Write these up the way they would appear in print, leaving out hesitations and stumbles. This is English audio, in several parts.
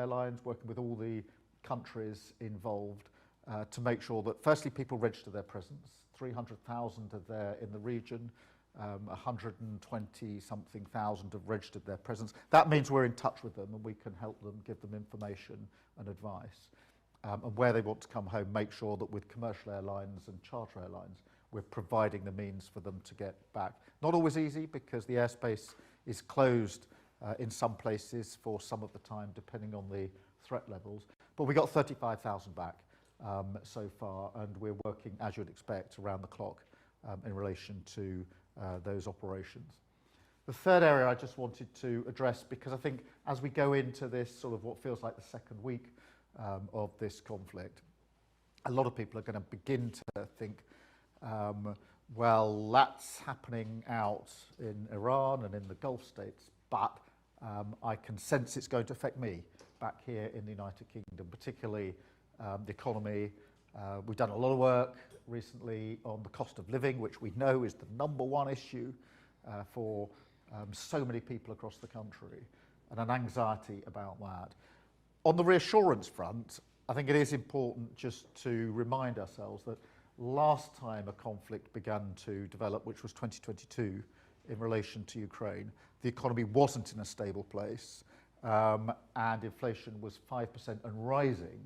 airlines, working with all the countries involved to make sure that firstly people register their presence. 300,000 are there in the region, 120 something thousand have registered their presence. That means we're in touch with them and we can help them, give them information and advice. And where they want to come home, make sure that with commercial airlines and charter airlines, we're providing the means for them to get back. Not always easy because the airspace is closed in some places for some of the time, depending on the threat levels. But we got 35,000 back so far, and we're working, as you'd expect, around the clock in relation to those operations. The third area I just wanted to address, because I think as we go into this sort of what feels like the second week of this conflict, a lot of people are going to begin to think, well, that's happening out in Iran and in the Gulf states, but I can sense it's going to affect me back here in the United Kingdom, particularly the economy. We've done a lot of work recently on the cost of living, which we know is the number one issue for so many people across the country, and an anxiety about that. On the reassurance front, I think it is important just to remind ourselves that last time a conflict began to develop, which was 2022, in relation to Ukraine, the economy wasn't in a stable place, and inflation was 5% and rising.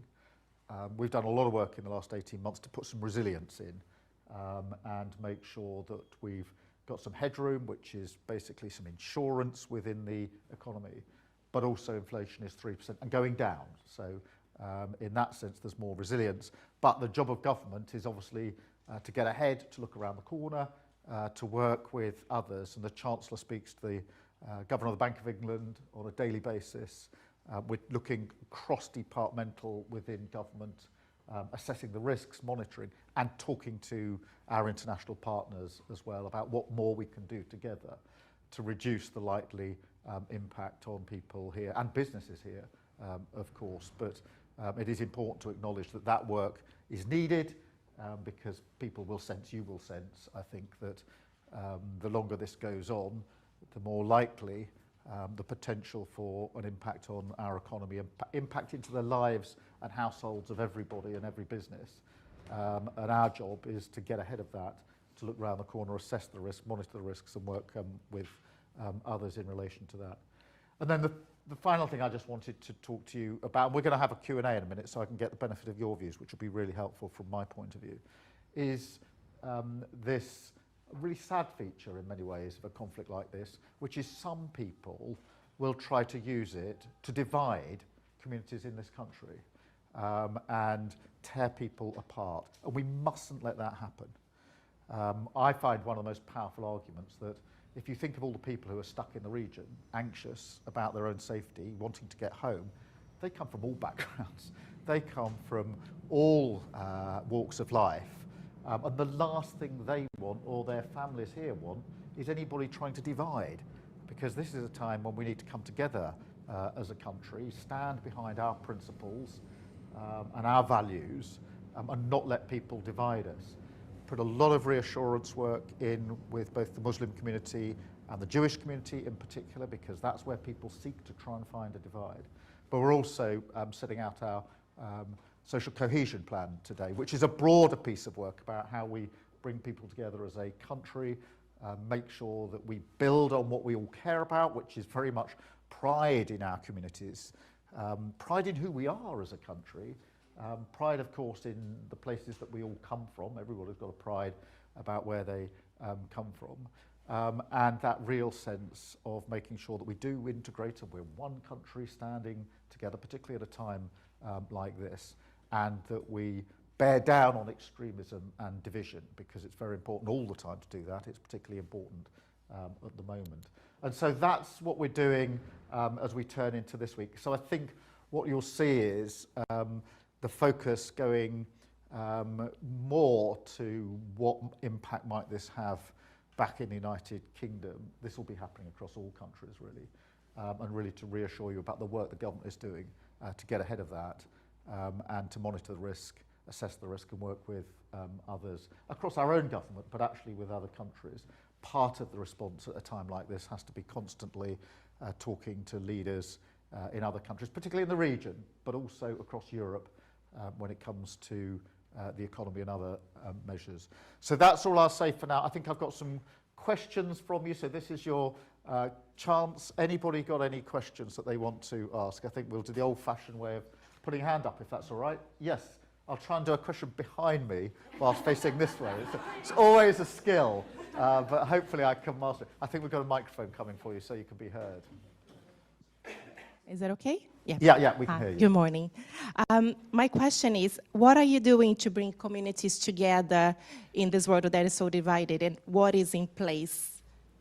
We've done a lot of work in the last 18 months to put some resilience in and make sure that we've got some headroom, which is basically some insurance within the economy, but also inflation is 3% and going down. So in that sense, there's more resilience. But the job of government is obviously to get ahead, to look around the corner, to work with others. And the Chancellor speaks to the Governor of the Bank of England on a daily basis. We're looking cross-departmental within government, assessing the risks, monitoring, and talking to our international partners as well about what more we can do together to reduce the likely impact on people here and businesses here, of course. But it is important to acknowledge that that work is needed because people will sense, you will sense, I think, that the longer this goes on, the more likely the potential for an impact on our economy, impact into the lives and households of everybody and every business. And our job is to get ahead of that, to look around the corner, assess the risk, monitor the risks, and work with others in relation to that. And then the final thing I just wanted to talk to you about, and we're going to have a Q&A in a minute so I can get the benefit of your views, which will be really helpful from my point of view, is this really sad feature in many ways of a conflict like this, which is some people will try to use it to divide communities in this country and tear people apart. And we mustn't let that happen. I find one of the most powerful arguments that if you think of all the people who are stuck in the region, anxious about their own safety, wanting to get home, they come from all backgrounds. They come from all walks of life. And the last thing they want, or their families here want, is anybody trying to divide. Because this is a time when we need to come together as a country, stand behind our principles and our values, and not let people divide us. Put a lot of reassurance work in with both the Muslim community and the Jewish community in particular, because that's where people seek to try and find a divide. But we're also setting out our social cohesion plan today, which is a broader piece of work about how we bring people together as a country, make sure that we build on what we all care about, which is very much pride in our communities, pride in who we are as a country, pride, of course, in the places that we all come from. Everybody's got a pride about where they come from. And that real sense of making sure that we do integrate and we're one country standing together, particularly at a time like this, and that we bear down on extremism and division, because it's very important all the time to do that. It's particularly important at the moment. And so that's what we're doing as we turn into this week. So I think what you'll see is the focus going more to what impact might this have back in the United Kingdom. This will be happening across all countries, really, and really to reassure you about the work the government is doing to get ahead of that and to monitor the risk, assess the risk, and work with others across our own government, but actually with other countries. Part of the response at a time like this has to be constantly talking to leaders in other countries, particularly in the region, but also across Europe when it comes to the economy and other measures. So that's all I'll say for now. I think I've got some questions from you, so this is your chance. Anybody got any questions that they want to ask? I think we'll do the old-fashioned way of putting a hand up, if that's all right. Yes, I'll try and do a question behind me whilst facing this way. It's always a skill, but hopefully I can master it. I think we've got a microphone coming for you so you can be heard. Is that okay? Yeah, we can hear you. Good morning. My question is, what are you doing to bring communities together in this world that is so divided, and what is in place?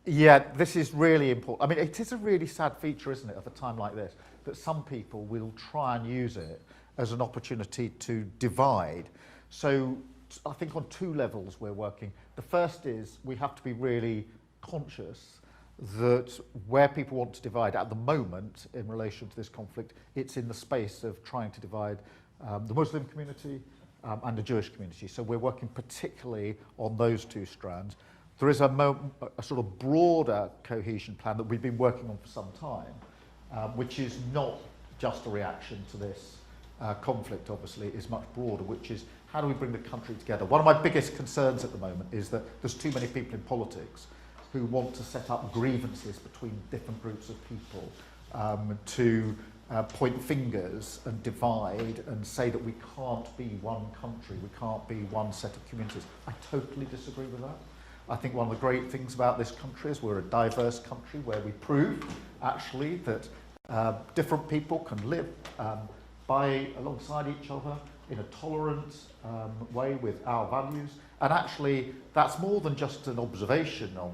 Yeah, this is really important. I mean, it is a really sad feature, isn't it, of a time like this, that some people will try and use it as an opportunity to divide. So I think on two levels we're working. The first is we have to be really conscious that where people want to divide at the moment in relation to this conflict, it's in the space of trying to divide the Muslim community and the Jewish community. So we're working particularly on those two strands. There is a sort of broader cohesion plan that we've been working on for some time, which is not just a reaction to this conflict, obviously, is much broader, which is how do we bring the country together? One of my biggest concerns at the moment is that there's too many people in politics who want to set up grievances between different groups of people to point fingers and divide and say that we can't be one country, we can't be one set of communities. I totally disagree with that. I think one of the great things about this country is we're a diverse country where we prove actually that different people can live alongside each other in a tolerant way with our values. And actually, that's more than just an observation on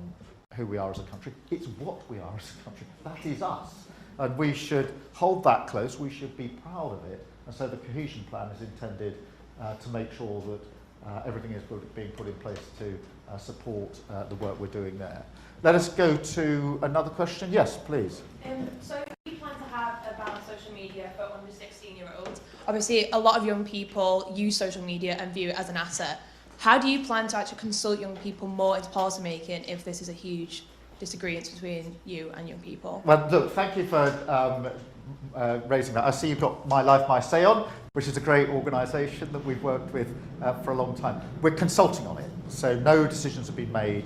who we are as a country. It's what we are as a country. That is us. And we should hold that close. We should be proud of it. And so the cohesion plan is intended to make sure that everything is being put in place to support the work we're doing there. Let us go to another question. Yes, please. So we plan to have a ban on social media for under 16-year-olds. Obviously, a lot of young people use social media and view it as an asset. How do you plan to actually consult young people more into policy making if this is a huge disagreement between you and young people? Well, look, thank you for raising that. I see you've got My Life, My Say on, which is a great organisation that we've worked with for a long time. We're consulting on it, so no decisions have been made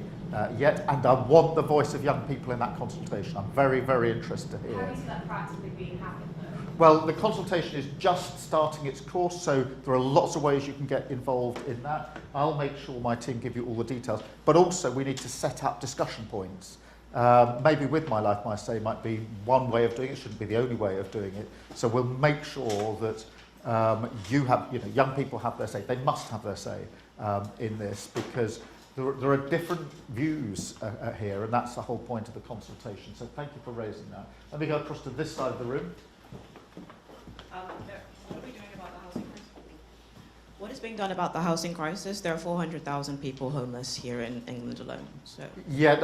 yet, and I want the voice of young people in that consultation. I'm very, very interested to hear. How do you see that practically being happened, though? Well, the consultation is just starting its course, so there are lots of ways you can get involved in that. I'll make sure my team give you all the details, but also we need to set up discussion points. Maybe with My Life, My Say might be one way of doing it, shouldn't be the only way of doing it. So we'll make sure that young people have their say. They must have their say in this because there are different views here, and that's the whole point of the consultation. So thank you for raising that. Let me go across to this side of the room. What are we doing about the housing crisis? What is being done about the housing crisis? There are 400,000 people homeless here in England alone. So. Yeah,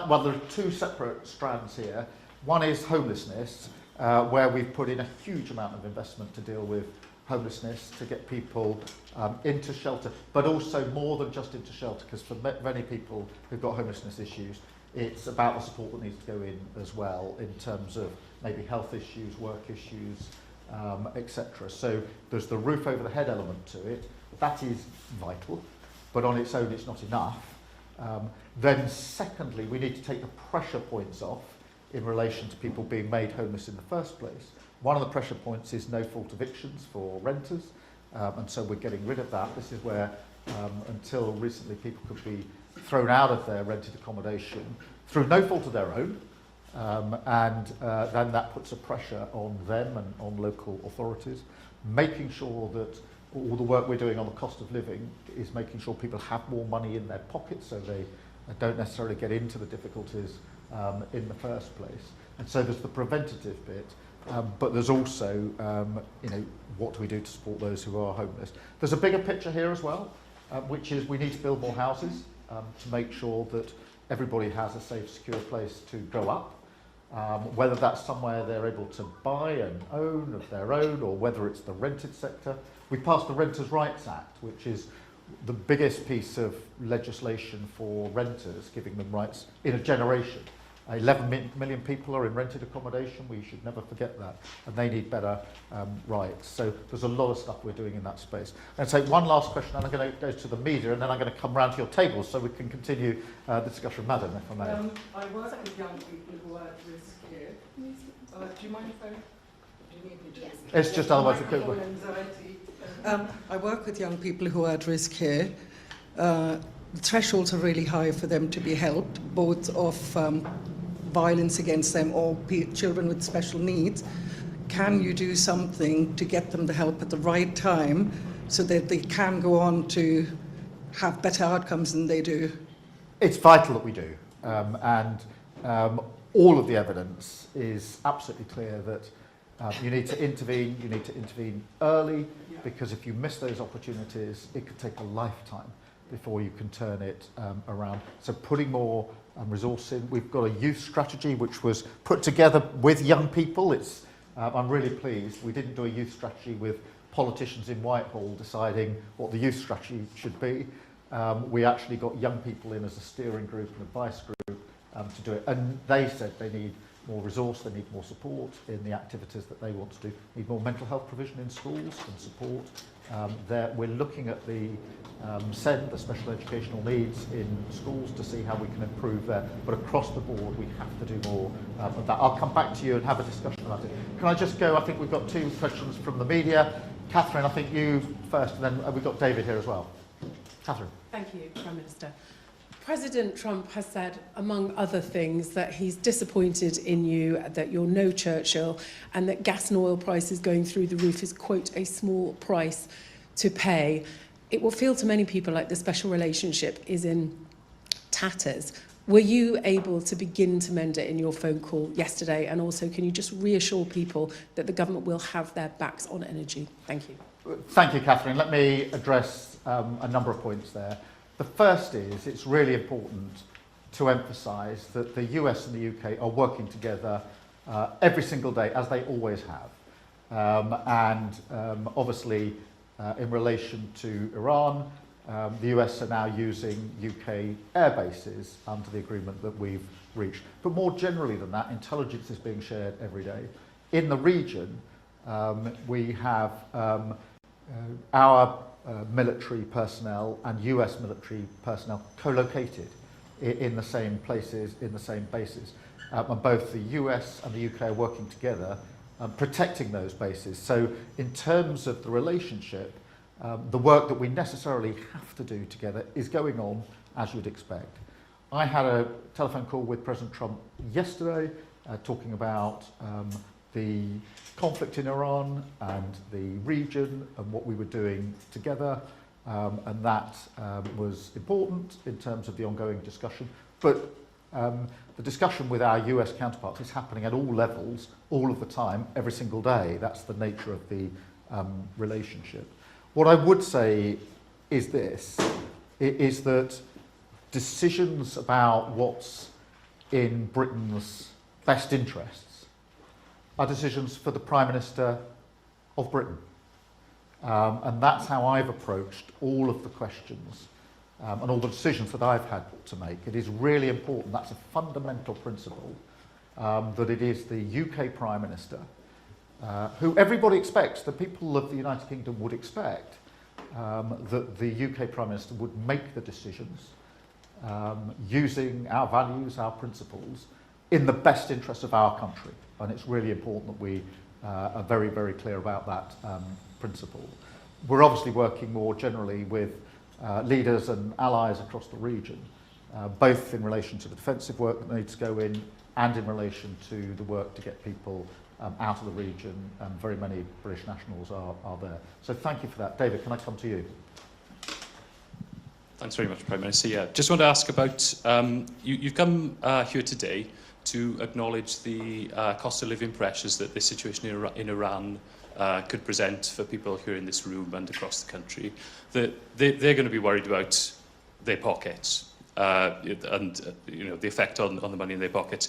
well, there are two separate strands here. One is homelessness, where we've put in a huge amount of investment to deal with homelessness, to get people into shelter, but also more than just into shelter, because for many people who've got homelessness issues, it's about the support that needs to go in as well in terms of maybe health issues, work issues, etc. So there's the roof over the head element to it. That is vital, but on its own it's not enough. Then secondly, we need to take the pressure points off in relation to people being made homeless in the first place. One of the pressure points is no-fault evictions for renters, and so we're getting rid of that. This is where, until recently, people could be thrown out of their rented accommodation through no fault of their own, and then that puts a pressure on them and on local authorities, making sure that all the work we're doing on the cost of living is making sure people have more money in their pockets so they don't necessarily get into the difficulties in the first place. And so there's the preventative bit, but there's also, what do we do to support those who are homeless? There's a bigger picture here as well, which is we need to build more houses to make sure that everybody has a safe, secure place to grow up. Whether that's somewhere they're able to buy and own of their own, or whether it's the rented sector. We passed the Renters' Rights Act, which is the biggest piece of legislation for renters, giving them rights in a generation. million people are in rented accommodation. We should never forget that. And they need better rights. So there's a lot of stuff we're doing in that space. I'm going to take one last question, and I'm going to go to the media, and then I'm going to come round to your tables so we can continue the discussion. Madam, if I may. I work with young people who are at risk here. Do you mind if I... Do you need me to? Yes. It's just otherwise we could... Anxiety. I work with young people who are at risk here. The thresholds are really high for them to be helped, both of violence against them or children with special needs. Can you do something to get them the help at the right time so that they can go on to have better outcomes than they do? It's vital that we do. All of the evidence is absolutely clear that you need to intervene early, because if you miss those opportunities, it could take a lifetime before you can turn it around. So putting more resource in. We've got a youth strategy which was put together with young people. I'm really pleased. We didn't do a youth strategy with politicians in Whitehall deciding what the youth strategy should be. We actually got young people in as a steering group and advice group to do it. And they said they need more resource, they need more support in the activities that they want to do, need more mental health provision in schools and support. We're looking at the SEND, the special educational needs in schools, to see how we can improve there. But across the board, we have to do more of that. I'll come back to you and have a discussion about it. Can I just go? I think we've got two questions from the media. Catherine, I think you first, and then we've got David here as well. Catherine. Thank you, Prime Minister. President Trump has said, among other things, that he's disappointed in you, that you're no Churchill, and that gas and oil prices going through the roof is, quote, a small price to pay. It will feel to many people like the special relationship is in tatters. Were you able to begin to mend it in your phone call yesterday? And also, can you just reassure people that the government will have their backs on energy? Thank you. Thank you, Catherine. Let me address a number of points there. The first is, it's really important to emphasise that the US and the UK are working together every single day, as they always have. Obviously, in relation to Iran, the US are now using UK air bases under the agreement that we've reached. But more generally than that, intelligence is being shared every day. In the region, we have our military personnel and US military personnel co-located in the same places, in the same bases. And both the US and the UK are working together, protecting those bases. So in terms of the relationship, the work that we necessarily have to do together is going on as you'd expect. I had a telephone call with President Trump yesterday talking about the conflict in Iran and the region and what we were doing together, and that was important in terms of the ongoing discussion. But the discussion with our US counterparts is happening at all levels, all of the time, every single day. That's the nature of the relationship. What I would say is this, is that decisions about what's in Britain's best interests are decisions for the Prime Minister of Britain. And that's how I've approached all of the questions and all the decisions that I've had to make. It is really important, that's a fundamental principle, that it is the UK Prime Minister, who everybody expects, the people of the United Kingdom would expect, that the UK Prime Minister would make the decisions using our values, our principles, in the best interest of our country. And it's really important that we are very, very clear about that principle. We're obviously working more generally with leaders and allies across the region, both in relation to the defensive work that needs to go in and in relation to the work to get people out of the region. Very many British nationals are there. So thank you for that. David, can I come to you? Thanks very much, Prime Minister. Yeah, just want to ask about, you've come here today to acknowledge the cost of living pressures that this situation in Iran could present for people here in this room and across the country. That they're going to be worried about their pockets and the effect on the money in their pockets.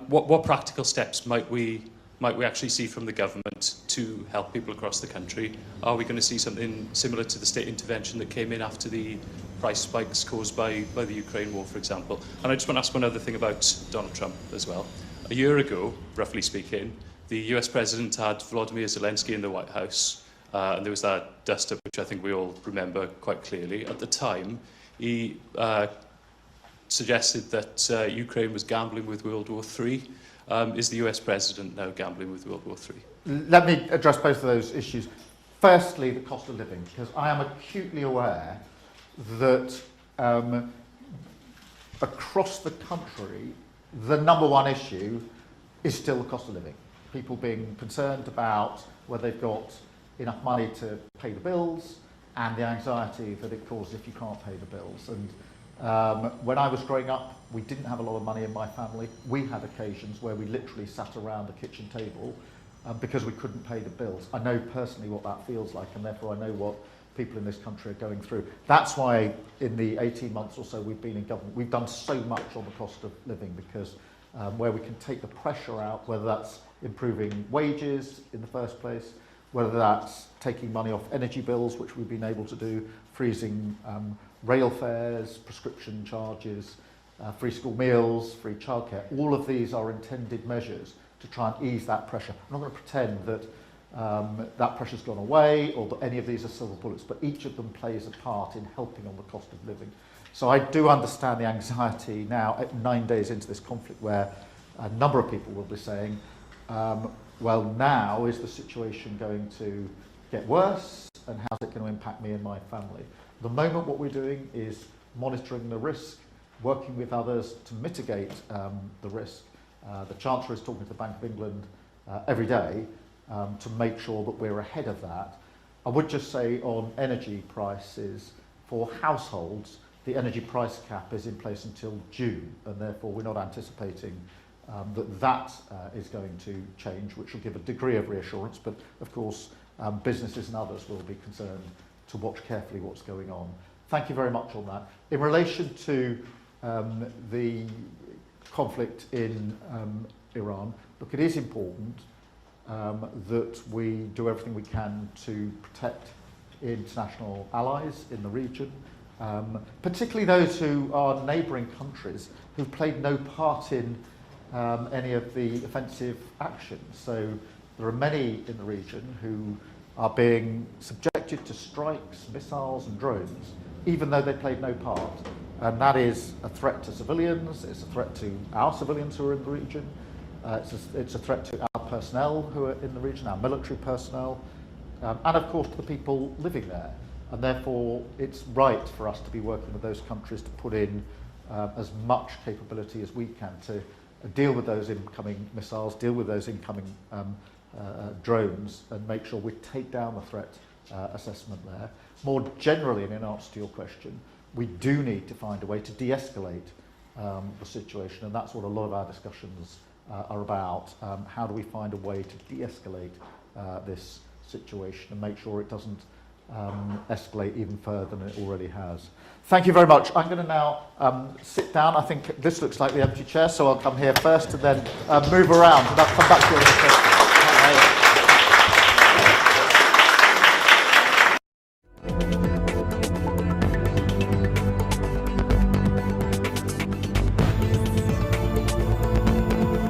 What practical steps might we might we actually see from the government to help people across the country? Are we going to see something similar to the state intervention that came in after the price spikes caused by the Ukraine war, for example? And I just want to ask one other thing about Donald Trump as well. A year ago, roughly speaking, the US president had Volodymyr Zelensky in the White House, and there was that dust-up, which I think we all remember quite clearly. At the time, he suggested that Ukraine was gambling with World War III. Is the US president now gambling with World War III? Let me address both of those issues. Firstly, the cost of living, because I am acutely aware that across the country, the number one issue is still the cost of living. People being concerned about whether they've got enough money to pay the bills and the anxiety that it causes if you can't pay the bills. And when I was growing up, we didn't have a lot of money in my family. We had occasions where we literally sat around the kitchen table because we couldn't pay the bills. I know personally what that feels like, and therefore I know what people in this country are going through. That's why in the 18 months or so we've been in government, we've done so much on the cost of living, because where we can take the pressure out, whether that's improving wages in the first place, whether that's taking money off energy bills, which we've been able to do, freezing rail fares, prescription charges, free school meals, free childcare. All of these are intended measures to try and ease that pressure. I'm not going to pretend that that pressure's gone away or that any of these are silver bullets, but each of them plays a part in helping on the cost of living. So I do understand the anxiety now, at 9 days into this conflict, where a number of people will be saying, well, now is the situation going to get worse, and how's it going to impact me and my family? At the moment, what we're doing is monitoring the risk, working with others to mitigate the risk. The Chancellor is talking to the Bank of England every day to make sure that we're ahead of that. I would just say on energy prices for households, the energy price cap is in place until June, and therefore we're not anticipating that is going to change, which will give a degree of reassurance. But of course, businesses and others will be concerned to watch carefully what's going on. Thank you very much on that. In relation to the conflict in Iran, look, it is important that we do everything we can to protect international allies in the region, particularly those who are neighbouring countries who've played no part in any of the offensive actions. So there are many in the region who are being subjected to strikes, missiles and drones, even though they played no part. And that is a threat to civilians, it's a threat to our civilians who are in the region, it's a threat to our personnel who are in the region, our military personnel, and of course to the people living there. And therefore it's right for us to be working with those countries to put in as much capability as we can to deal with those incoming missiles, deal with those incoming drones, and make sure we take down the threat assessment there. More generally, and in answer to your question, we do need to find a way to de-escalate the situation, and that's what a lot of our discussions are about. How do we find a way to de-escalate this situation and make sure it doesn't escalate even further than it already has? Thank you very much. I'm going to now sit down. I think this looks like the empty chair, so I'll come here first and then move around, and I'll come back to you in a second.